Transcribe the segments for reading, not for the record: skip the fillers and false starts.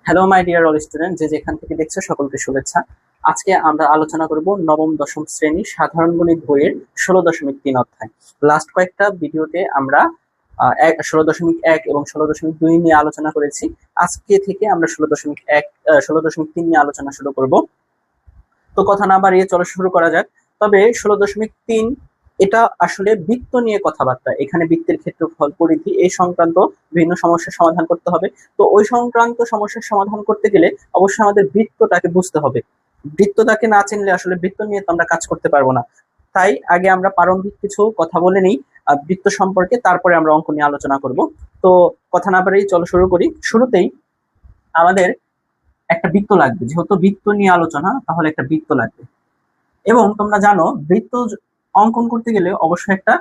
Hello my dear all student, যে যেখান থেকে দেখছো সকলকে শুভেচ্ছা। আজকে আমরা আলোচনা করব নবম দশম শ্রেণী সাধারণ গণিত বইয়ের 16.3 অধ্যায়। লাস্ট কয়েকটা ভিডিওতে আমরা 16.1 এবং 16.2 নিয়ে আলোচনা করেছি। আজকে থেকে আমরা 16.1 16.3 নিয়ে আলোচনা শুরু করব। তো কথা না বাড়িয়ে চলো শুরু করা যাক। তবে 16.3 এটা আসলে বৃত্ত নিয়ে কথাবার্তা। এখানে বৃত্তের ক্ষেত্রফল, পরিধি এই সংক্রান্ত বিভিন্ন সমস্যার সমাধান করতে হবে। তো ওই সংক্রান্ত সমস্যার সমাধান করতে গেলে অবশ্যই আমাদের বৃত্তটাকে বুঝতে হবে। বৃত্তটাকে না চিনলে আসলে বৃত্ত নিয়ে তো আমরা কাজ করতে পারবো না। তাই আগে আমরা প্রারম্ভিক কিছু কথা বলে নিই বৃত্ত সম্পর্কে, তারপরে আমরা অঙ্ক নিয়ে আলোচনা করব। তো কথা না বাড়িয়ে চলো শুরু করি। শুরুতেই আমাদের একটা বৃত্ত লাগবে, যেহেতু বৃত্ত নিয়ে আলোচনা, তাহলে একটা বৃত্ত লাগবে। এবং তোমরা জানো বৃত্ত অঙ্কন করতে গেলে অবশ্যই একটা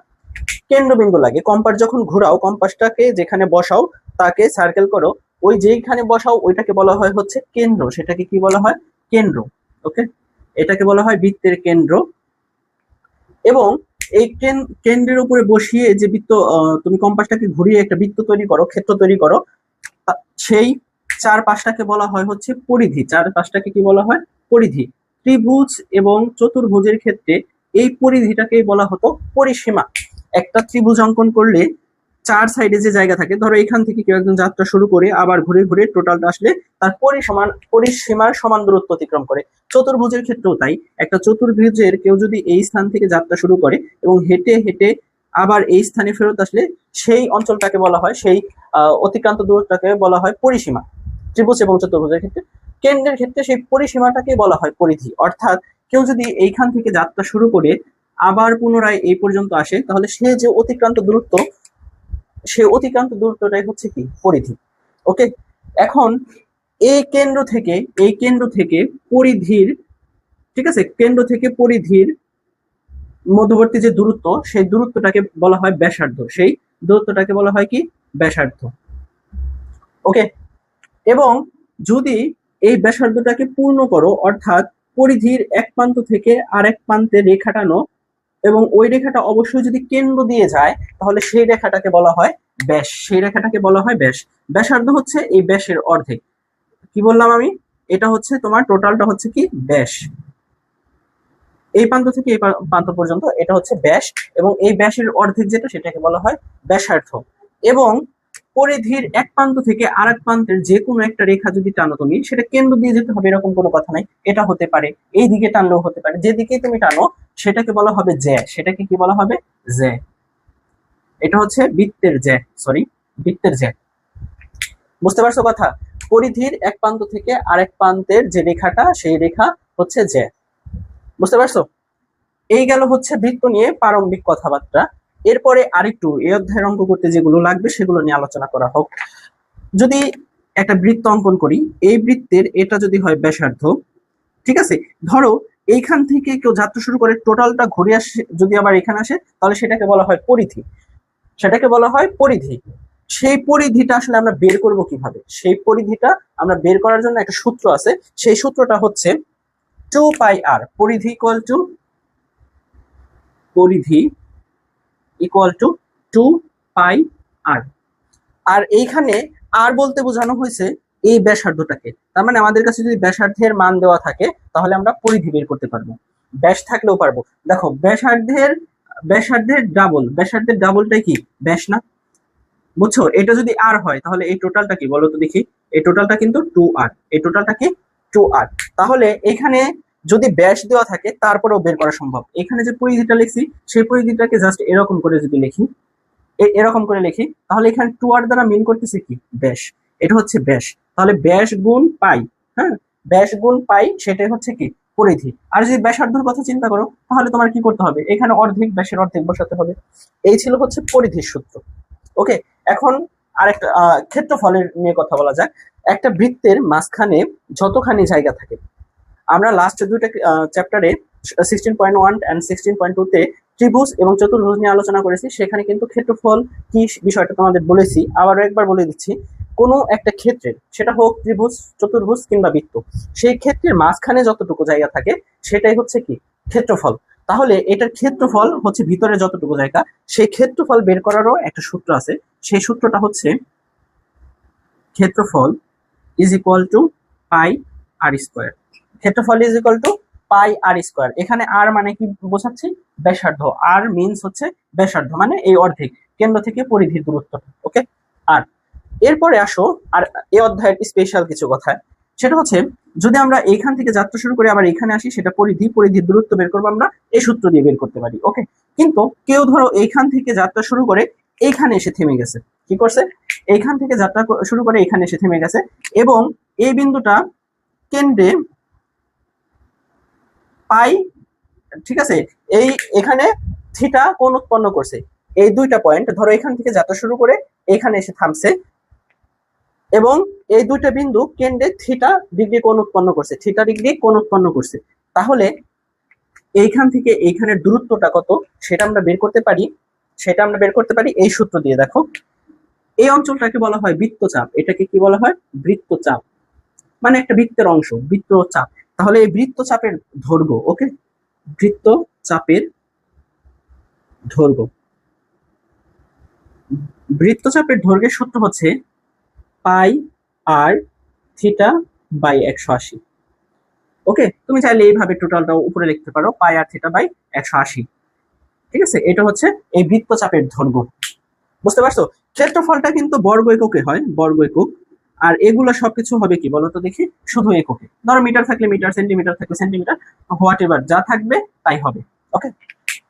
কেন্দ্রবিন্দু লাগে। কম্পাস যখন ঘোরাও, কম্পাসটাকে যেখানে বসাও তাকে সার্কেল করো, ওই যেইখানে বসাও ওইটাকে বলা হয় হচ্ছে কেন্দ্র। সেটাকে কি বলা হয়? কেন্দ্র। ওকে, এটাকে বলা হয় বৃত্তের কেন্দ্র। এবং এই কেন্দ্রের উপরে বসিয়ে যে বৃত্ত, তুমি কম্পাসটাকে ঘুরিয়ে একটা বৃত্ত তৈরি করো, ক্ষেত্র তৈরি করো, সেই চারপাশটাকে বলা হয় হচ্ছে পরিধি। চারপাশটাকে কি বলা হয়? পরিধি। ত্রিভুজ এবং চতুর্ভুজের ক্ষেত্রে এই পরিধিটাকেই বলা হতো পরিসীমা। একটা ত্রিভুজ অঙ্কন করলে চার সাইডে যে জায়গা থাকে, ধরো এখান থেকে কেউ একজন যাত্রা শুরু করে আবার ঘুরে ঘুরে টোটালটা আসলে তার পরিসীমার সমান দূরত্ব অতিক্রম করে। চতুর্ভুজের ক্ষেত্রেও তাই। একটা চতুর্ভুজের কেউ যদি এই স্থান থেকে যাত্রা শুরু করে এবং হেঁটে হেঁটে আবার এই স্থানে ফেরত আসলে সেই অঞ্চলটাকে বলা হয়, সেই অতিক্রান্ত দূরত্বটাকে বলা হয় পরিসীমা। ত্রিভুজ এবং চতুর্ভুজের ক্ষেত্রে, কেন্দ্রের ক্ষেত্রে সেই পরিসীমাটাকে বলা হয় পরিধি। অর্থাৎ কেউ যদি এইখান থেকে যাত্রা শুরু করে আবার পুনরায় এই পর্যন্ত আসে, তাহলে সে যে অতিক্রান্ত দূরত্ব, সে অতিক্রান্ত দূরত্বটাই হচ্ছে কি? পরিধি। ওকে, এখন এই কেন্দ্র থেকে পরিধির, ঠিক আছে, কেন্দ্র থেকে পরিধির মধ্যবর্তী যে দূরত্ব, সেই দূরত্বটাকে বলা হয় ব্যাসার্ধ। সেই দূরত্বটাকে বলা হয় কি? ব্যাসার্ধ। ওকে, এবং যদি এই ব্যাসার্ধটাকে পূর্ণ করো, অর্থাৎ পরিধির এক প্রান্ত থেকে আরেক প্রান্তে রেখা টানো, এবং ওই রেখাটা অবশ্যই যদি কেন্দ্র দিয়ে যায়, তাহলে সেই রেখাটাকে বলা হয় ব্যাস। সেই রেখাটাকে বলা হয় ব্যাস। ব্যাসার্ধ হচ্ছে এই ব্যাসের অর্ধেক। কি বললাম আমি? এটা হচ্ছে তোমার টোটালটা হচ্ছে কি? ব্যাস। এই প্রান্ত থেকে এই প্রান্ত পর্যন্ত এটা হচ্ছে ব্যাস, এবং এই ব্যাসের অর্ধেক যেটা, সেটাকে বলা হয় ব্যাসার্ধ। এবং পরিধির এক প্রান্ত থেকে আরেক প্রান্তের যে কোনো একটা রেখা যদি টানো তুমি, সেটা কেন্দ্র দিয়ে যেতে হবে এরকম কোনো কথা নাই। এটা হতে পারে এই দিকে টানলেও হতে পারে, যেদিকে তুমি টানো সেটাকে বলা হবে জ্যা। সেটাকে কি বলা হবে? জ্যা। এটা হচ্ছে বৃত্তের জ্যা, সরি, বৃত্তের জ্যা। বুঝতে পারছো কথা? পরিধির এক প্রান্ত থেকে আরেক প্রান্তের যে রেখাটা, সেই রেখা হচ্ছে জ্যা। বুঝতে পারছো? এই গেল হচ্ছে বৃত্ত নিয়ে প্রারম্ভিক কথাবার্তা। এরপরে আরেকটু এই অধ্যায়ের অঙ্ক করতে যেগুলো লাগবে সেগুলো নিয়ে আলোচনা করা হোক। যদি একটা বৃত্ত অঙ্কন করি, এই বৃত্তের এটা যদি হয় ব্যাসার্ধ, ঠিক আছে, ধরো এইখান থেকে কেউ যাত্রা শুরু করে টোটালটা ঘুরে আসে, যদি আবার এখানে আসে, তাহলে সেটাকে বলা হয় পরিধি। সেটাকে বলা হয় পরিধি। সেই পরিধিটা আসলে আমরা বের করব কিভাবে? সেই পরিধিটা আমরা বের করার জন্য একটা সূত্র আছে। সেই সূত্রটা হচ্ছে 2πr। পরিধি ইকুয়াল টু 2πr। আর এইখানে আর বলতে বোঝানো হয়েছে এই ব্যাসার্ধটাকে। তার মানে আমাদের কাছে যদি ব্যাসার্ধের মান দেওয়া থাকে, তাহলে আমরা পরিধি বের করতে পারবো। ব্যাস থাকলেও পারবো। দেখো, ব্যাসার্ধের ডাবলটাই কি? ব্যাস না? বুঝছো? এটা যদি আর হয়, তাহলে এই টোটালটা কি বলো তো দেখি? এই টোটালটা কিন্তু 2r। এই টোটালটা কি? 2r। তাহলে এখানে যদি ব্যাস দেওয়া থাকে, তারপরেও বের করা সম্ভব। এখানে যে পরিধিটা লিখছি, সেই পরিধিটাকে জাস্ট এরকম করে যদি লিখি, এরকম করে লিখি, তাহলে এখানে 2r দ্বারা মিন করতেছে কি? ব্যাস। এটা হচ্ছে ব্যাস। তাহলে ব্যাস গুণ পাই, হ্যাঁ, ব্যাস গুণ পাই, সেটাই হচ্ছে কি? পরিধি। আর যদি ব্যাসার্ধের কথা চিন্তা করো, তাহলে তোমার কি করতে হবে? এখানে অর্ধেক, ব্যাসের অর্ধেক বসাতে হবে। এই ছিল হচ্ছে পরিধির সূত্র। ওকে, এখন আরেকটা ক্ষেত্রফলের নিয়ে কথা বলা যাক। একটা বৃত্তের মাঝখানে যতখানি জায়গা থাকে, আমরা লাস্ট দুইটা চ্যাপ্টারে 16.1 এন্ড 16.2 তে ত্রিভুজ এবং চতুর্ভুজ নিয়ে আলোচনা করেছি। সেখানে কিন্তু ক্ষেত্রফল কি বিষয়টা তোমাদের বলেছি। আবারও একবার বলে দিচ্ছি, কোনো একটা ক্ষেত্রে, সেটা হোক ত্রিভুজ, চতুর্ভুজ কিংবা বৃত্ত, সেই ক্ষেত্রের মাঝখানে যতটুকু জায়গা থাকে সেটাই হচ্ছে কি? ক্ষেত্রফল। তাহলে এটার ক্ষেত্রফল হচ্ছে ভিতরে যতটুকু জায়গা, সেই ক্ষেত্রফল বের করারও একটা সূত্র আছে। সেই সূত্রটা হচ্ছে ক্ষেত্রফল is equal to pi r square. ক্ষেত্রফল is equal to pi r square. এখানে আর মানে কি বোঝাচ্ছি? ব্যাসার্ধ। আর মিনস হচ্ছে ব্যাসার্ধ, মানে এই অর্ধেক, কেন্দ্র থেকে পরিধির দূরত্ব। ওকে। আর এরপরে আসো আর এই অধ্যায়ের স্পেশাল কিছু কথা, সেটা হচ্ছে যদি আমরা এইখান থেকে যাত্রা শুরু করে আবার এখানে আসি, সেটা পরিধির দূরত্ব বের করবো আমরা এই সূত্র দিয়ে বের করতে পারি। ওকে। কিন্তু কেউ ধরো এইখান থেকে যাত্রা শুরু করে এইখানে এসে থেমে গেছে, কি করছে? এইখান থেকে যাত্রা শুরু করে এখানে এসে থেমে গেছে, এবং এই বিন্দুটা কেন্দ্রে পাই, ঠিক আছে, এই এখানে থিটা কোণ উৎপন্ন করছে। এই দুইটা পয়েন্ট ধরো এখান থেকে যাত্রা শুরু করে এখানে এসে থামছে, এবং এই দুইটা বিন্দু কেন্দ্রে থিটা ডিগ্রি কোণ উৎপন্ন করছে, থিটা ডিগ্রি কোণ উৎপন্ন করছে। তাহলে এইখান থেকে এইখানের দূরত্বটা কত সেটা আমরা বের করতে পারি এই সূত্র দিয়ে। দেখো, এই অঞ্চলটাকে বলা হয় বৃত্তচাপ। এটাকে কি বলা হয়? বৃত্তচাপ। মানে একটা বৃত্তের অংশ, বৃত্তচাপ। তাহলে এই বৃত্তচাপের দৈর্ঘ্য, ওকে, বৃত্তচাপের দৈর্ঘ্য, বৃত্তচাপের দৈর্ঘ্যের সূত্র হচ্ছে পাই আর থিটা বাই 180। ওকে, তুমি চাইলে এইভাবে টোটালটা উপরে লিখতে পারো, পাই আর থিটা বাই 180। ঠিক আছে, এটা হচ্ছে এই বৃত্তচাপের দৈর্ঘ্য। বুঝতে পারছো? ক্ষেত্রফলটা কিন্তু বর্গ এককে হয়, বর্গ একক। আর এগুলো সবকিছু হবে কি বলতো দেখি? শুধু এককে। ধরো মিটার থাকলে মিটার, সেন্টিমিটার থাকলে সেন্টিমিটার, হোয়াট এভার যা থাকবে তাই হবে। ওকে,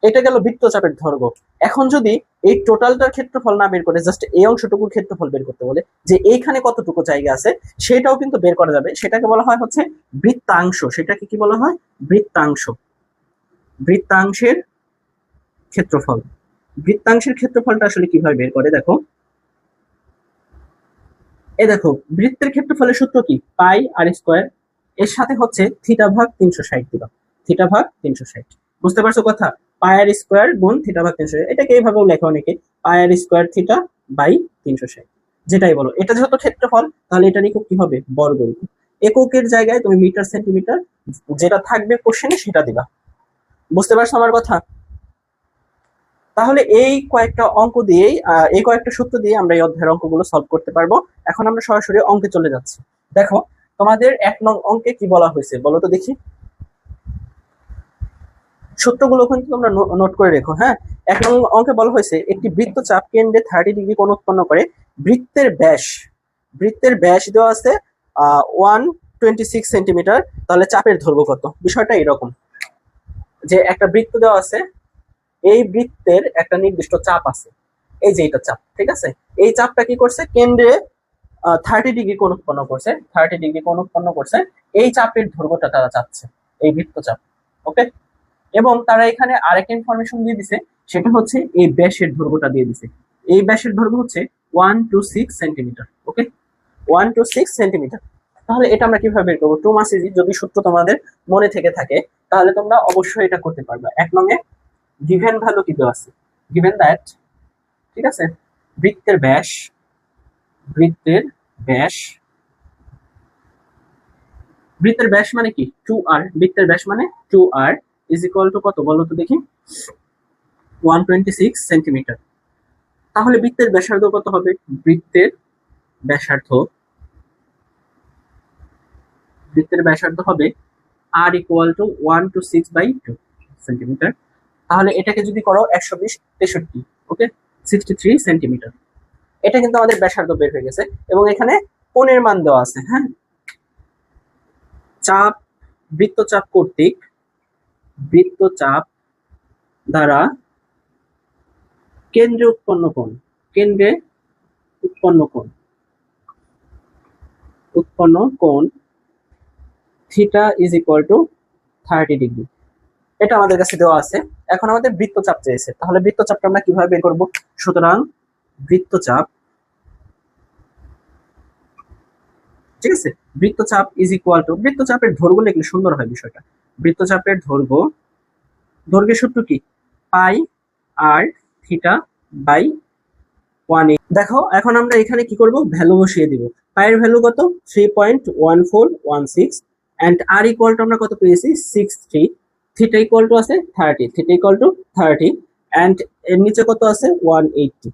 এটা গেল বৃত্তচাপের দৈর্ঘ্য। এখন যদি এই টোটালটার ক্ষেত্রফল না বের করে জাস্ট এই অংশটুকুর ক্ষেত্রফল বের করতে বলে, যে এইখানে কতটুকু জায়গা আছে সেটাও কিন্তু বের করা যাবে। সেটাকে বলা হয় হচ্ছে বৃত্তাংশ। সেটাকে কি বলা হয়? বৃত্তাংশ। বৃত্তাংশের ক্ষেত্রফল। বৃত্তাংশের ক্ষেত্রফলটা আসলে কিভাবে বের করে দেখো। দেখো, বৃত্তের ক্ষেত্রফলের সূত্র কি? পাই আর স্কোয়ার, এর সাথে হচ্ছে থিটা ভাগ 360 দিবা, থিটা ভাগ 360। বুঝতে পারছো কথা? পাই আর স্কোয়ার গুণ থিটা ভাগ 360। এটাকে এইভাবেও লেখা অনেকে, পাই আর স্কোয়ার থিটা বাই 360, যেটাই বলো। এটা যেহেতু ক্ষেত্রফল, তাহলে এটার একক কি হবে? বর্গ একক। এককের জায়গায় তুমি মিটার, সেন্টিমিটার যেটা থাকবে কোশ্চেনে সেটা দিবা। বুঝতে পারছো আমার কথা? তাহলে এই কয়েকটা অঙ্ক দিয়েই, এই কয়েকটা সূত্র দিয়ে আমরা এই অধ্যায়ের অঙ্কগুলো সলভ করতে পারবো। এখন আমরা সরাসরি অঙ্কে চলে যাচ্ছি। দেখো, তোমাদের 1 নং অঙ্কে কি বলা হয়েছে বলো তো দেখি। সূত্রগুলো কিন্তু তোমরা নোট করে রেখো। হ্যাঁ, 1 নং অঙ্কে বলা হয়েছে একটি বৃত্তচাপ কেন্দ্রে 30 ডিগ্রি কোণ উৎপন্ন করে। বৃত্তের ব্যাস দেওয়া আছে 126 সেন্টিমিটার। তাহলে চাপের দৈর্ঘ্য কত? বিষয়টা এরকম, যে একটা বৃত্ত দেওয়া আছে, এই বৃত্তের একটা নির্দিষ্ট চাপ আছে, এই যে এটা চাপ, ঠিক আছে। এই চাপটা কি করছে? কেন্দ্রে 30 ডিগ্রি কোণ উৎপন্ন করছে, 30 ডিগ্রি কোণ উৎপন্ন করছে। এই চাপের দৈর্ঘ্যটা তারা চাচ্ছে, এই বৃত্তচাপ। ওকে, এবং তারা এখানে আরেকটা ইনফরমেশন দিয়ে দিছে, সেটা হচ্ছে এই ব্যাসের দৈর্ঘ্যটা দিয়ে দিছে। এই ব্যাসের দৈর্ঘ্য হচ্ছে 126 সেন্টিমিটার। ওকে, 126 সেন্টিমিটার। তাহলে এটা আমরা কিভাবে বের করবো? টু মাস ইজি। যদি সূত্র তোমাদের মনে থেকে থাকে তাহলে তোমরা অবশ্যই এটা করতে পারবে। 1 নঙে গিভেন ভ্যালু কি দেওয়া আছে? গিভেন দ্যাট, ঠিক আছে, বৃত্তের ব্যাস, বৃত্তের ব্যাস মানে কি? 2r। বৃত্তের ব্যাস মানে 2r ইজ ইকুয়াল টু কত বলো তো দেখি? 126 সেন্টিমিটার। তাহলে বৃত্তের ব্যাসার্ধ কত হবে? বৃত্তের ব্যাসার্ধ হবে r ইকুয়াল টু 126/2 সেন্টিমিটার। তাহলে এটাকে যদি করো 120 63, ওকে, 63 সেন্টিমিটার। এটা কিন্তু আমাদের ব্যাসার্ধ বের হয়ে গেছে, এবং এখানে কোণের মান দেওয়া আছে। হ্যাঁ, চাপ, বৃত্তচাপ কর্তৃক, বৃত্তচাপ দ্বারা কেন্দ্রে উৎপন্ন কোণ theta is equal two 30 degree. এটা আমাদের কাছে দেওয়া আছে। এখন আমাদের বৃত্তচাপ চেয়েছে, তাহলে বৃত্তচাপটা আমরা কিভাবে বের করব? সুতরাং বৃত্তচাপ, ঠিক আছে, বৃত্তচাপ ইজ ইকুয়াল টু, বৃত্তচাপের দৈর্ঘ্য লিখলে সুন্দর হয় বিষয়টা। বৃত্তচাপের দৈর্ঘ্যের সূত্র কি? Pi R theta by 1। দেখো, এখন আমরা এখানে কি করব? ভ্যালু বসিয়ে দিব। পায়ের ভ্যালু কত? 3.1416, এন্ড আর ইকুয়াল টু আমরা কত পেয়েছি? 63। থিটা ইকুয়াল টু আছে 30, এন্ড এর নিচে কত আছে? 180।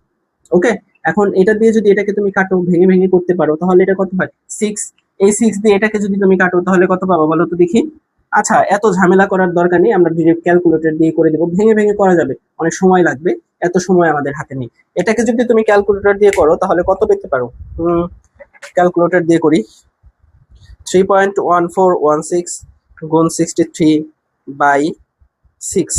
ওকে, এখন এটা দিয়ে যদি এটাকে তুমি কাটো, ভেঙে করতে পারো, তাহলে এটা কত হয়? 6 এই 6 দিয়ে এটাকে যদি তুমি কাটো তাহলে কত পাবো বলো তো দেখি। আচ্ছা, এত ঝামেলা করার দরকার নেই, আমরা ডিরেক্ট ক্যালকুলেটর দিয়ে করে দেবো, ভেঙে ভেঙে করা যাবে, অনেক সময় লাগবে, এত সময় আমাদের হাতে নেই। এটাকে যদি তুমি ক্যালকুলেটর দিয়ে করো তাহলে কত পেতে পারো? ক্যালকুলেটর দিয়ে করি, 3.1416 গুণ 63 by 6,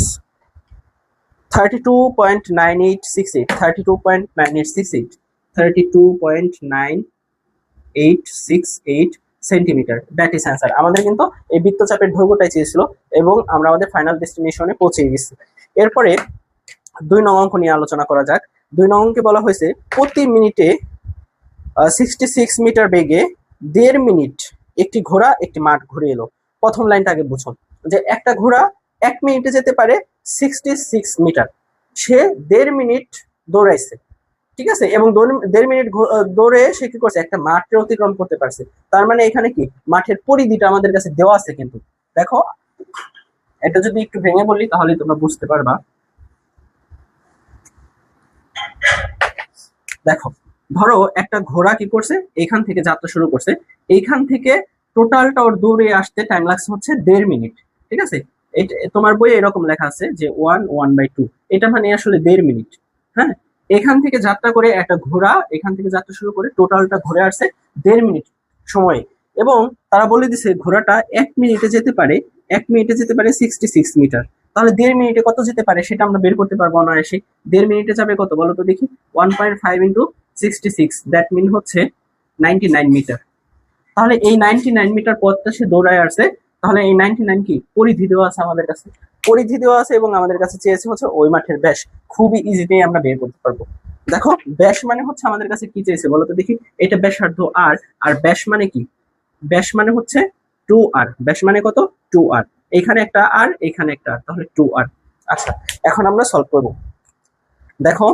32.9868, 32.9868, 32.9868 centimetre, that is answer. আমাদের কিন্তু এই বৃত্তচাপের দৈর্ঘ্যটাই চেয়েছিল এবং আমরা আমাদের ফাইনাল ডেস্টিনেশনে পৌঁছে গেছি। এরপরে 2 নং অঙ্ক নিয়ে আলোচনা করা যাক। 2 নং অঙ্কে বলা হয়েছে প্রতি মিনিটে 66 মিটার বেগে 1.5 মিনিট একটি ঘোড়া একটি মাঠ ঘুরে এলো। প্রথম লাইনটা আগে বুঝুন যে একটা ঘোড়া 1 মিনিটে যেতে পারে 66 মিটার, সে 1.5 মিনিট দৌড়াইছে, ঠিক আছে, এবং 1.5 মিনিট দৌড়ে সে কি করছে, একটা মাঠের অতিক্রম করতে পারছে। তার মানে এখানে কি মাঠের পরিধিটা আমাদের কাছে দেওয়া আছে, কিন্তু দেখো এটা যদি একটু ভেঙে বলি তাহলে তোমরা বুঝতে পারবা। দেখো, ধরো একটা ঘোড়া কি করছে, এখান থেকে যাত্রা শুরু করছে, এইখান থেকে টোটালটা ওর দৌড়ে আসতে টাইম লাগছে হচ্ছে 1.5 মিনিট, ঠিক আছে। তোমার বইয়ে এরকম লেখা আছে যে 1/2, এটা মানে আসলে 1.5 মিনিট। হ্যাঁ, এখান থেকে যাত্রা করে একটা ঘোড়া এখান থেকে যাত্রা শুরু করে টোটালটা ঘুরে আসছে 1.5 মিনিট সময়ে, এবং তারা বলে দিছে ঘোড়াটা 1 মিনিটে যেতে পারে 66 মিটার। তাহলে 1.5 মিনিটে কত যেতে পারে সেটা আমরা বের করতে পারবো অনায়াসে। 1.5 মিনিটে যাবে কত বলো তো দেখি, 1.5 ইন্টু 66, দ্যাট মিন হচ্ছে 99 মিটার। তাহলে এই 99 মিটার পথটা সে দৌড়ায় আসছে। তাহলে এই 99 কি পরিধি দেওয়া আছে আমাদের কাছে, পরিধি দেওয়া আছে এবং আমাদের কাছে চেয়েছে হচ্ছে ওই মাঠের ব্যাস। খুবই ইজিতেই আমরা বের করতে পারবো। দেখো, ব্যাস মানে হচ্ছে আমাদের কাছে কি চেয়েছে বলো তো দেখি, এটা ব্যাসার্ধ আর, আর ব্যাস মানে কি, ব্যাস মানে হচ্ছে 2r, ব্যাস মানে কত 2r, এখানে একটা আর এখানে একটা আর, তাহলে 2r। আচ্ছা, এখন আমরা সলভ করব। দেখো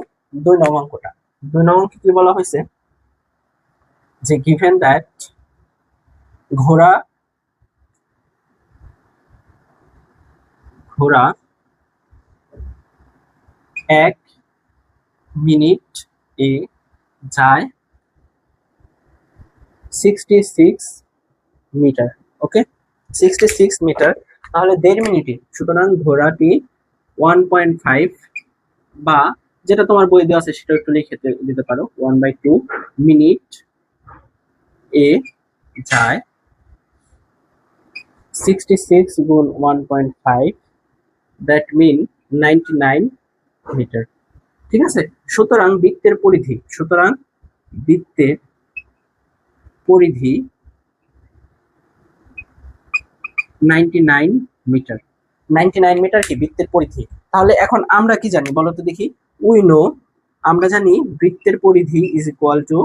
2 নং অঙ্কটা, 2 নং অঙ্কে কি বলা হয়েছে যে গিভেন দ্যাট ঘোড়া 1 মিনিট এ যায় 66 মিটার, ওকে 66 মিটার, তাহলে 1.5 মিনিটে, সুতরাং ঘোড়াটি 1.5 বা যেটা তোমার বই দেওয়া আছে সেটা একটু লিখে দিতে পারো, 1/2 মিনিট এ যায় 66 গুণ 1.5, দ্যাট মিন 99 মিটার, ঠিক আছে। সুতরাং বৃত্তের পরিধি, 99 মিটার, 99 মিটার কি বৃত্তের পরিধি। তাহলে এখন আমরা কি জানি বলো তো দেখি, উই নো, আমরা জানি বৃত্তের পরিধি ইজ ইকুয়াল টু,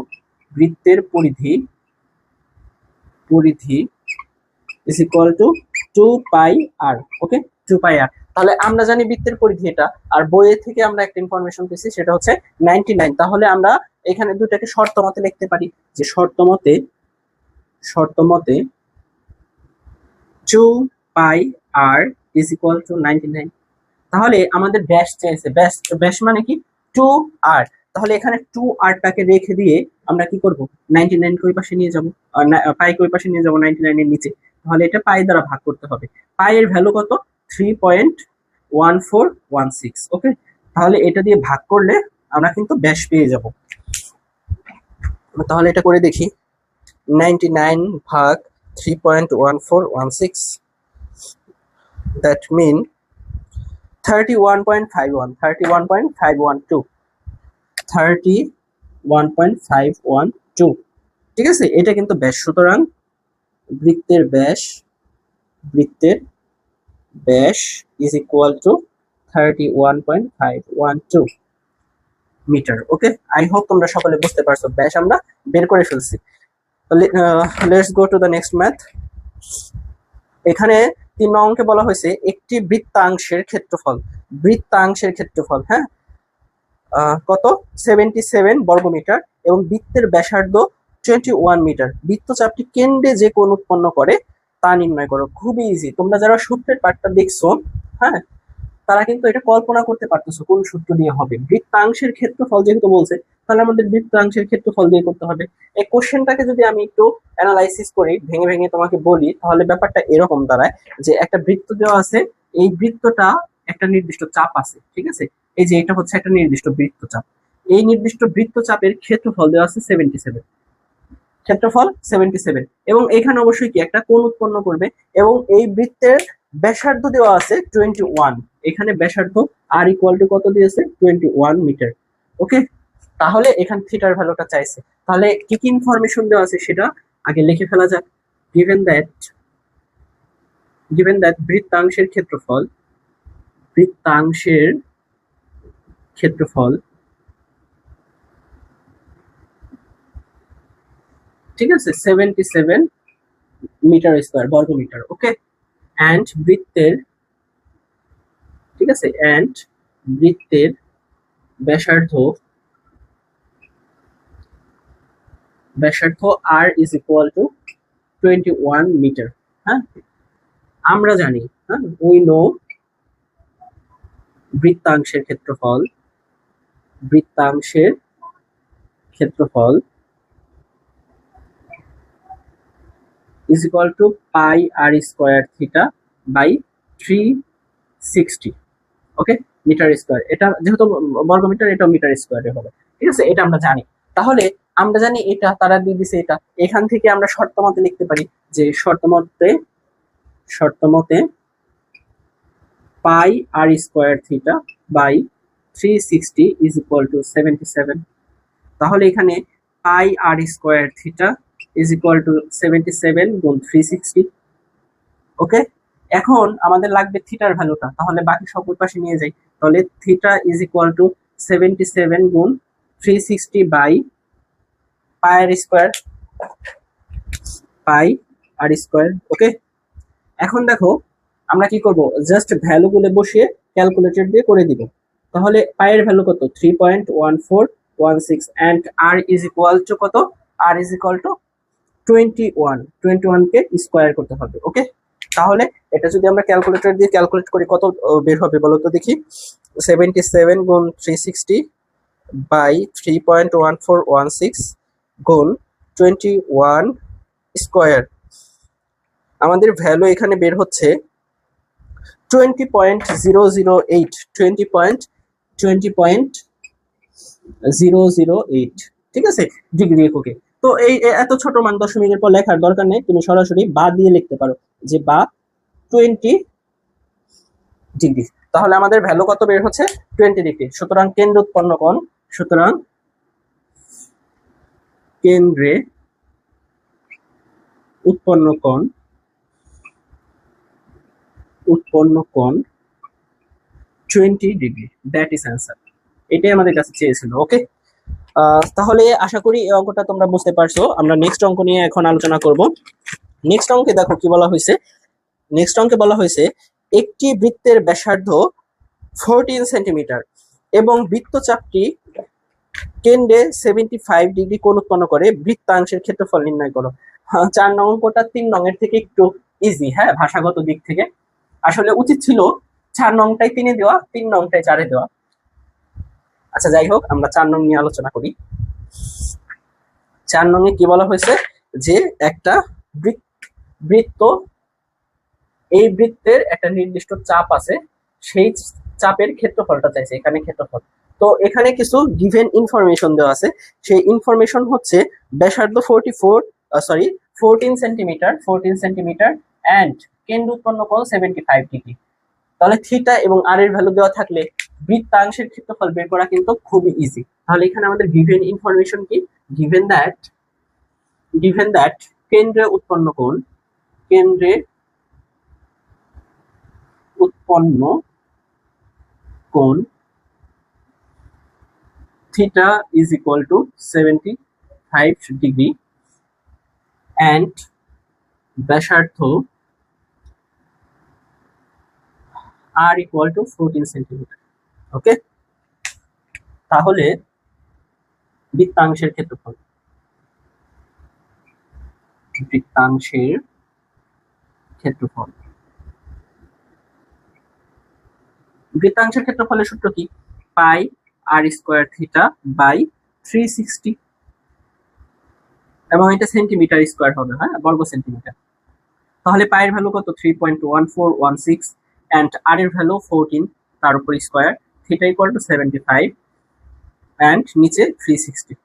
বৃত্তের পরিধি is equal two 2πr, okay 2πr। তাহলে আমরা জানি বৃত্তের পরিধি এটা, আর বইয়ে থেকে আমরা একটা ইনফরমেশন পেয়েছি সেটা হচ্ছে 99। তাহলে আমরা এখানে দুটাকে শর্ত মতে লিখতে পারি যে শর্ত মতে 2πr ইজ ইকুয়াল টু 99। তাহলে আমাদের ব্যাস চেয়েছে, ব্যাস মানে কি 2r, তাহলে এখানে 2rটাকে রেখে দিয়ে আমরা কি করব, 99 কে ওই পাশে নিয়ে যাব, পাই কে ওই পাশে নিয়ে যাব 99 এর নিচে, তাহলে এটা পাই দ্বারা ভাগ করতে হবে। পাই এর ভ্যালু কত, 3.1416, ওকে। তাহলে এটা দিয়ে ভাগ করলে আমরা কিন্তু ব্যাস পেয়ে যাব। তাহলে এটা করে দেখি, 99 ভাগ 3.1416, দ্যাট মিন 31.512, ঠিক আছে, এটা কিন্তু ব্যাস। সুতরাং বৃত্তের ব্যাস is equal to 31.512 metre, okay. I hope তোমরা সকলে বুঝতে পারছো, ব্যাস আমরা বের করে ফেলছি। Let's go to the next math. এখানে 3 নং অঙ্কে বলা হয়েছে একটি বৃত্তাংশের ক্ষেত্রফল, হ্যাঁ, কত 77 বর্গমিটার এবং বৃত্তের ব্যাসার্ধ 21 মিটার, বৃত্তচাপটি কেন্দ্রে যে কোণ উৎপন্ন করে তা নির্ণয় করো। খুবই ইজি, তোমরা যারা সূত্রের পার্টটা দেখছো, হ্যাঁ, তারা কিন্তু এটা কল্পনা করতে পারতেছে কোন সূত্র দিয়ে হবে। বৃত্তাংশের ক্ষেত্রফল যেহেতু বলছে, তাহলে আমাদের বৃত্তাংশের ক্ষেত্রফল দিয়ে করতে হবে। এই কোশ্চেনটাকে যদি আমি একটু অ্যানালাইসিস করি, ভেঙে ভেঙে তোমাকে বলি, তাহলে ব্যাপারটা এরকম দাঁড়ায় যে একটা বৃত্ত দেওয়া আছে, এই বৃত্তটা একটা নির্দিষ্ট চাপ আছে, ঠিক আছে? এই যে এটা হচ্ছে একটা নির্দিষ্ট বৃত্তচাপ, এই নির্দিষ্ট বৃত্তচাপের ক্ষেত্রফল দেওয়া আছে 77, ক্ষেত্রফল 77, এবং এখানে অবশ্যই কি একটা কোণ উৎপন্ন করবে, এবং এই বৃত্তের ব্যাসার্ধ দেওয়া আছে 21, এখানে ব্যাসার্ধ আর ইকুয়াল টু কত দিয়েছে 21 মিটার। ওকে, তাহলে এখান থিটার ভ্যালুটা চাইছে, তাহলে কি কি ইনফরমেশন দেওয়া আছে সেটা আগে লিখে ফেলা যাক। given that বৃত্তাংশের ক্ষেত্রফল ঠিক আছে 77 মিটার স্কয়ার, বর্গ মিটার। ওকে, অ্যান্ড বৃত্তের, ঠিক আছে, অ্যান্ড বৃত্তের ব্যাসার্ধ r is equal to 21 metre. হ্যাঁ, আমরা জানি, হ্যাঁ, উই নো বৃত্তাংশের ক্ষেত্রফল is equal to pi r square theta by 360, okay, metre square. এটা যেহেতু বর্গ মিটার, এটা মিটার স্কোয়ারে হবে, ঠিক আছে, এটা আমরা জানি। তাহলে আমরা জানি এটা তারা দিয়ে দিছে এটা, এখান থেকে আমরা শর্ত মতে লিখতে পারি যে শর্ত মতে pi r square theta by 360 is equal to 77। তাহলে এখানে pi r square theta is equal to 77 গুণ 360। ওকে, এখন আমাদের লাগবে থিটার ভ্যালুটা, তাহলে বাকি সব পাশে নিয়ে যাই। তাহলে থিটা ইজ ইকুয়াল টু 77 গুণ 360 বাই পাই আর স্কোয়ার। ওকে, এখন দেখো আমরা কি করব, জাস্ট ভ্যালু গুলো বসিয়ে ক্যালকুলেটর দিয়ে করে দিব। তাহলে পায়ের ভ্যালু কত 3.1416, and r is equal to কত, আর ইজ ইকুয়াল টু 21 কে স্কোয়ার করতে হবে। ওকে, তাহলে এটা যদি আমরা ক্যালকুলেটর দিয়ে ক্যালকুলেট করি কত বের হবে বলো তো দেখি। 77 গুণ 360 বাই 3.1416 গুণ 21 স্কোয়ার, আমাদের ভ্যালু এখানে বের হচ্ছে 20.008, 20.008, ঠিক আছে, ডিগ্রি এককে। তো এই এত ছোট মান দশমিকের পর লেখার দরকার নেই, তুমি সরাসরি বা দিয়ে লিখতে পারো যে বা 20 ডিগ্রি। তাহলে আমাদের ভ্যালু কত বের হচ্ছে 20 ডিগ্রি। সুতরাং কেন্দ্রে উৎপন্ন কোণ, সুতরাং কেন্দ্রে উৎপন্ন কোণ 20 ডিগ্রি, দ্যাট ইজ অ্যান্সার। এটাই আমাদের কাছে চেয়েছিল। ওকে, তাহলে আশা করি এই অঙ্কটা তোমরা বুঝতে পারছো। আমরা নেক্সট অঙ্ক নিয়ে এখন আলোচনা করব। নেক্সট অঙ্কে দেখো কি বলা হয়েছে। নেক্সট অঙ্কে বলা হয়েছে একটি বৃত্তের ব্যাসার্ধ 14 সেন্টিমিটার এবং বৃত্তচাপটি কেন্দ্রে 75 ডিগ্রি কোণ উৎপন্ন করে, বৃত্তাংশের ক্ষেত্রফল নির্ণয় করো। 4 নং অঙ্কটা 3 নং এর থেকে একটু ইজি, হ্যাঁ, ভাষাগত দিক থেকে। আসলে উচিত ছিল 4 নংটাই 3 এ দেওয়া, 3 নংটাই 4 এ দেওয়া। আচ্ছা, যাই হোক, আমরা 4 নং নিয়ে আলোচনা করি। 4 নং এ কি বলা হয়েছে যে একটা বৃত্ত, এই বৃত্তের একটা নির্দিষ্ট চাপ আছে, সেই চাপের ক্ষেত্রফলটা চাইছে, এখানে ক্ষেত্রফল। তো এখানে কিছু গিভেন ইনফরমেশন দেওয়া আছে, সেই ইনফরমেশন হচ্ছে ব্যাসার্ধ 14 সেন্টিমিটার এন্ড কেন্দ্র উৎপন্ন কোণ 75 ডিগ্রি। তাহলে থিটা এবং আর এর ভ্যালু দেওয়া থাকলে বৃত্তাংশের ক্ষেত্রফল বের করা কিন্তু খুবই ইজি। তাহলে এখানে আমাদের গিভেন ইনফরমেশন কি, গিভেন দ্যাট কেন্দ্রে উৎপন্ন কোণ theta is equal to 75 degree and ব্যাসার্ধ r equal to 14 সেন্টিমিটার। ওকে, তাহলে বৃত্তাংশের ক্ষেত্রফল বৃত্তাংশের ক্ষেত্রফলের সূত্র কি? Pi r square theta by 360, এবং এটা সেন্টিমিটার স্কোয়ার হবে, হ্যাঁ, বর্গ সেন্টিমিটার। তাহলে পায়ের ভ্যালু কত? 3.1416 অ্যান্ড আর এর ভ্যালু 14, তার উপর square, theta equal to 75 and নিচে 360।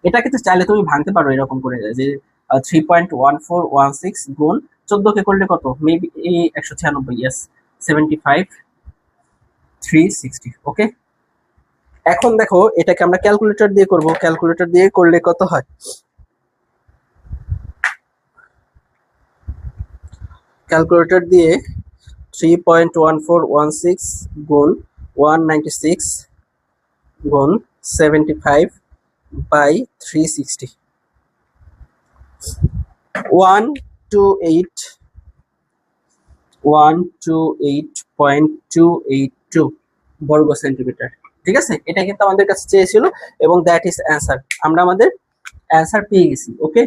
এটাকে তো চাইলে তুমি ভাঙতে পারো এরকম করে, যে 3.1416 গুণ 14 কে করলে কত? Maybe 196, yes, 75 360। ওকে, এখন দেখো এটাকে আমরা ক্যালকুলেটর দিয়ে করব। ক্যালকুলেটর দিয়ে করলে কত হয়? ক্যালকুলেটর দিয়ে 3.1416 গুণ 196 গুণ 75 বাই 360, 128.282 বর্গ সেন্টিমিটার। ঠিক আছে, এটা কিন্তু আমাদের কাছে চেয়েছিল এবং দ্যাট ইজ অ্যান্সার। আমরা আমাদের অ্যান্সার পেয়ে গেছি। ওকে,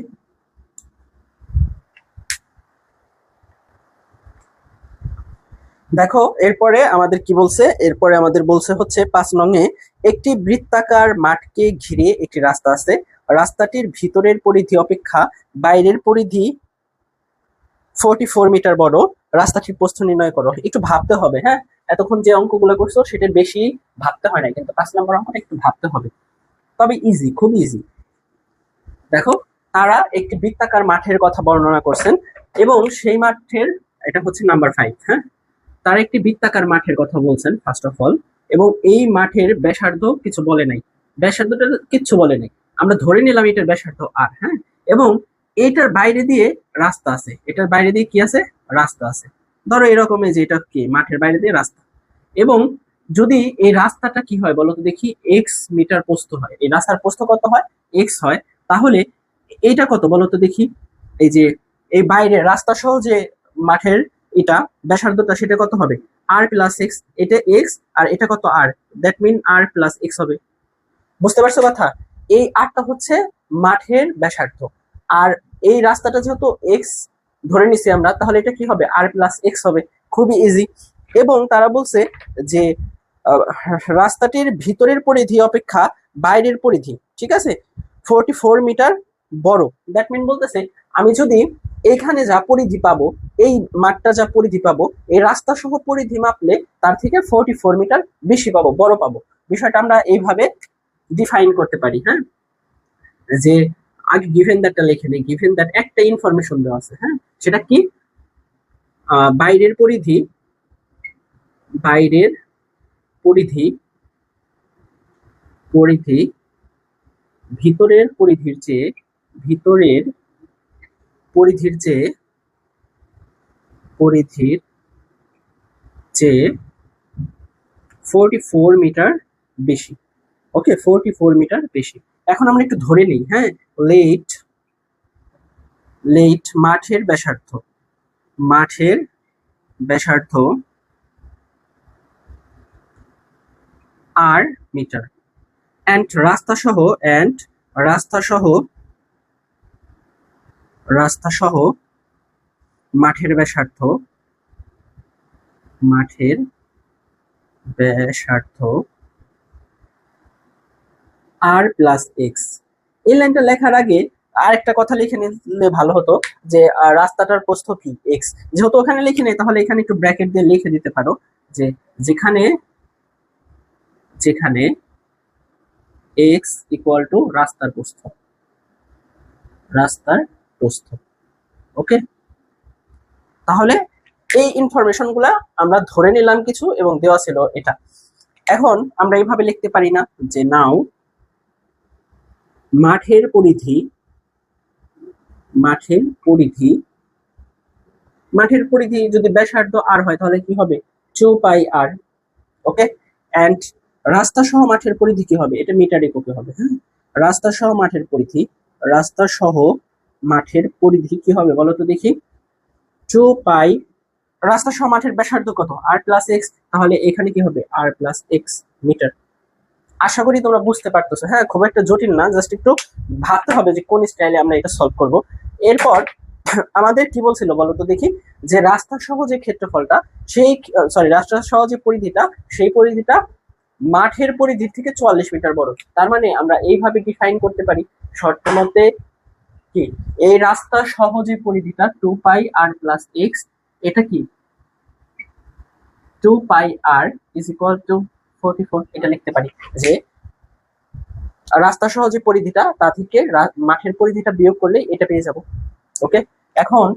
দেখো এরপরে আমাদের কি বলছে। এরপরে আমাদের বলছে হচ্ছে 5 নং-এ, একটি বৃত্তাকার মাঠকে ঘিরে একটি রাস্তা আছে, রাস্তাটির ভিতরের পরিধি অপেক্ষা বাইরের পরিধি 44 মিটার বড়, রাস্তাটির প্রস্থ নির্ণয় করো। একটু ভাবতে হবে, হ্যাঁ, এতক্ষণ যে অঙ্কগুলো করছো সেটা বেশি ভাবতে হয় না, কিন্তু 5 নম্বর অঙ্কটা একটু ভাবতে হবে, তবে ইজি, খুব ইজি। দেখো, তারা একটি বৃত্তাকার মাঠের কথা বর্ণনা করছেন এবং সেই মাঠের, এটা হচ্ছে নাম্বার 5, হ্যাঁ, তারা একটি বৃত্তাকার মাঠের কথা বলছেন ফার্স্ট অফ অল, এবং এই মাঠের ব্যাসার্ধ কিছু বলে নাই, ব্যাসার্ধটা কিচ্ছু বলে নাই, আমরা ধরে নিলাম এটার ব্যাসার্ধ আর, হ্যাঁ, এবং এইটার বাইরে দিয়ে রাস্তা আছে, এটার বাইরে দিয়ে কি আছে? রাস্তা আছে। ধরো এরকম, যে এটা কি মাঠের বাইরে দিয়ে রাস্তা, এবং যদি এই রাস্তাটা কি হয় বলতো দেখি, এক্স মিটার প্রস্থ হয়, এই রাস্তার প্রস্থ কত হয়? এক্স হয়। তাহলে এইটা কত বলতো দেখি, এই যে এই বাইরে রাস্তা সহ যে মাঠের এটা ব্যাসার্ধটা, সেটা কত হবে? আর প্লাস এক্স, এটা এক্স আর এটা কত? R, that mean r plus x হবে। বুঝতে পারছো কথা? এই আরটা হচ্ছে মাঠের ব্যাসার্ধ, আর এই রাস্তাটা যেহেতু এক্স ধরে নিছি আমরা, তাহলে এটা কি হবে? আর প্লাস এক্স হবে। খুবই ইজি। এবং তারা বলছে যে রাস্তাটির ভিতরের পরিধি অপেক্ষা বাইরের পরিধি, ঠিক আছে, 44 মিটার বড়। দ্যাট মিন বলতেছে আমি যদি এইখানে যা পরিধি পাবো, এই মাঠটা যা পরিধি পাবো, এই রাস্তা সহ পরিধি মাপলে তার থেকে 44 মিটার বেশি পাবো, বড় পাবো। বিষয়টা আমরা এইভাবে ডিফাইন করতে পারি, হ্যাঁ, যে আগে গিভেন দ্যাটটা লিখে নেই। গিভেন দ্যাট একটা ইনফরমেশন দেওয়া আছে, হ্যাঁ, সেটা কি? বাইরের পরিধি, বাইরের পরিধি, পরিধি ভিতরের পরিধির চেয়ে, ভিতরের পরিধির চেয়ে, পরিধির চেয়ে 44 মিটার বেশি। ওকে, 44 মিটার বেশি। এখন আমরা একটু ধরে নিই, হ্যাঁ, লেট, লেট মাঠের ব্যাসার্ধ, মাঠের ব্যাসার্ধ আর মিটার, অ্যান্ড রাস্তা সহ, অ্যান্ড রাস্তা সহ, রাস্তা সহ মাঠের ব্যাসার্ধ, মাঠের ব্যাসার্ধ আর প্লাস এক্স। এই লাইনটা লেখার আগে আর একটা কথা লিখে নিলে ভালো হতো, যে রাস্তাটার প্রস্থ কি? এক্স। যেহেতু ওখানে লিখে নেই, তাহলে এখানে একটু ব্র্যাকেট দিয়ে লিখে দিতে পারো, যে যেখানে, যেখানে এক্স ইকুয়াল টু রাস্তার প্রস্থ, রাস্তার প্রস্থ। ওকে, তাহলে এই ইনফরমেশন গুলা আমরা ধরে নিলাম কিছু, এবং দেওয়া ছিল এটা। এখন আমরা এইভাবে লিখতে পারি না, যে নাও মাঠের পরিধি, মাঠের পরিধি, মাঠের পরিধি যদি ব্যাসার্ধ আর হয় তাহলে কি হবে? 2 পাই আর। ওকে, এন্ড রাস্তা সহ মাঠের পরিধি কি হবে? এটা মিটার এককে হবে, হ্যাঁ, রাস্তা সহ মাঠের পরিধি, রাস্তা সহ মাঠের পরিধি কি হবে বলো তো দেখি? 2 পাই, রাস্তা সহ মাঠের ব্যাসার্ধ কত? আর প্লাস এক্স, তাহলে এখানে কি হবে? R plus x metre. আশা করি তোমরা বুঝতে পারতেছো, হ্যাঁ, খুব একটা জটিল না, জাস্ট একটু ভাবতে হবে যে কোন স্টাইলে আমরা এটা সলভ করব। এরপর আমাদের কি বলছিল বলতো দেখি, যে রাস্তা সহ যে ক্ষেত্রফলটা সেই রাস্তা সহ যে পরিধিটা, সেই পরিধিটা মাঠের পরিধির থেকে 44 মিটার বড়। তার মানে আমরা এইভাবে ডিফাইন করতে পারি শর্ত মতে কি, এই রাস্তা সহ যে পরিধিটা 2πr+x, এটা কি 2πr = 44, এটা লিখতে পারি যে রাস্তা সহ যে পরিধিটা তা থেকে মাঠের পরিধিটা বিয়োগ করলে এটা পেয়ে যাব। ওকে, এখন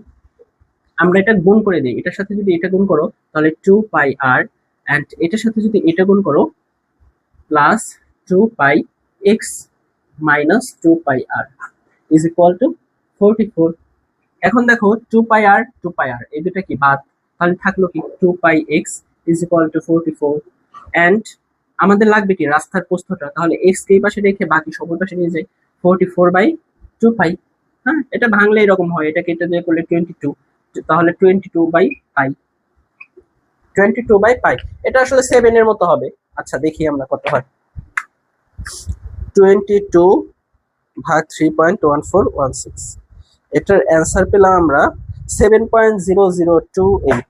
আমরা এটা গুণ করে দিই, এটার সাথে যদি এটা গুণ করো তাহলে 2πr, এন্ড এটার সাথে যদি এটা গুণ করো প্লাস 2πx মাইনাস 2πr = 44। এখন দেখো 2πr এই দুটা কি বাদ, তাহলে থাকলো কি 2πx = 44, এন্ড আমাদের লাগবে কি রাস্তার প্রস্থটা, তাহলে x কে এই পাশে রেখে বাকি সব পাশে নিয়ে যাই 44/2π। হ্যাঁ, এটা ভাঙলে এরকম হয়, এটা কেটে দিয়ে করলে 22, তাহলে 22/π। এটা আসলে 7 এর মতো হবে। আচ্ছা দেখি আমরা কত হয়, 22/3.1416, এটার অ্যান্সার পেলাম আমরা 7.0028।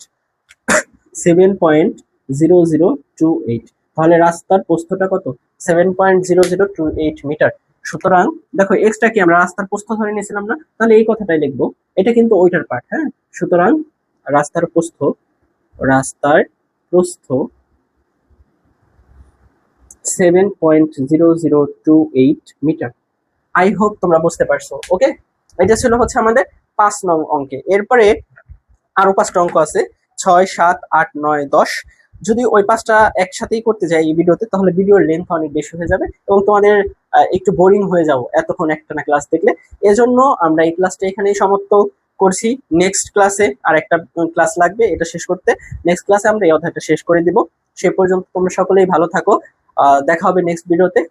7.0028, তাহলে রাস্তার প্রস্থটা কত 7.0028 মিটার। সুতরাং দেখো এক্সটা কি আমরা রাস্তার প্রস্থ ধরে নিয়েছিলাম না, তাহলে এই কথাটাই লিখবো, এটা কিন্তু ওইটার পার্ট। হ্যাঁ, সুতরাং রাস্তার প্রস্থ 7.0028 মিটার। আই হোপ তোমরা বুঝতে পারছো। ওকে, এটা ছিল হচ্ছে আমাদের 5 নং অঙ্কে। এরপরে আরো 5টা অঙ্ক আছে, 6, 7, 8, 9, 10। যদি ওই 5টা একসাথেই করতে যাই এই ভিডিওতে, তাহলে ভিডিওর লেন্থ অনেক বেশি হয়ে যাবে এবং তোমাদের একটু বোরিং হয়ে যাবো এতক্ষণ একটানা ক্লাস দেখলে। এজন্য আমরা এই ক্লাসটা এখানেই সমাপ্ত করছি। নেক্সট ক্লাসে আর একটা ক্লাস লাগবে এটা শেষ করতে, নেক্সট ক্লাসে আমরা এই অধ্যায়টা শেষ করে দিব। সে পর্যন্ত তোমরা সকলেই ভালো থাকো, দেখা হবে নেক্সট ভিডিওতে।